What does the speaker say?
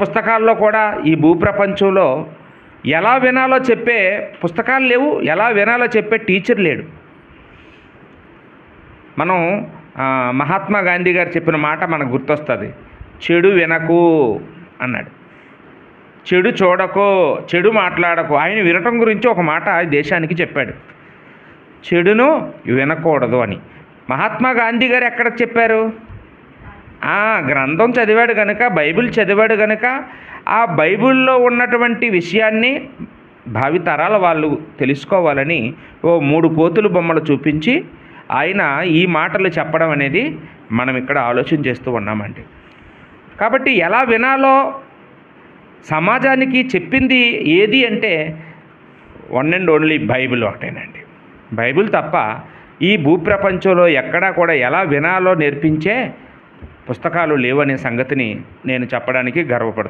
పుస్తకాల్లో కూడా ఈ భూప్రపంచంలో ఎలా వినాలో చెప్పే పుస్తకాలు లేవు, ఎలా వినాలో చెప్పే టీచర్ లేడు. మనం మహాత్మా గాంధీ గారు చెప్పిన మాట మనకు గుర్తొస్తుంది. చెడు వినకు అన్నాడు, చెడు చూడకో, చెడు మాట్లాడకు. ఆయన వినటం గురించి ఒక మాట దేశానికి చెప్పాడు, చెడును వినకూడదు అని. మహాత్మా గాంధీ గారు ఎక్కడ చెప్పారు? గ్రంథం చదివాడు కనుక, బైబిల్ చదివాడు కనుక ఆ బైబిల్లో ఉన్నటువంటి విషయాన్ని భావితరాల వాళ్ళు తెలుసుకోవాలని 3 కోతులు బొమ్మలు చూపించి ఆయన ఈ మాటలు చెప్పడం అనేది మనం ఇక్కడ ఆలోచన చేస్తూ ఉన్నామండి. కాబట్టి ఎలా వినాలో సమాజానికి చెప్పింది ఏది అంటే వన్ అండ్ ఓన్లీ బైబిల్ ఒకటేనండి. బైబిల్ తప్ప ఈ భూప్రపంచంలో ఎక్కడా కూడా ఎలా వినాలో నేర్పించే పుస్తకాలు లేవనే సంగతిని నేను చెప్పడానికి గర్వపడుతున్నాను.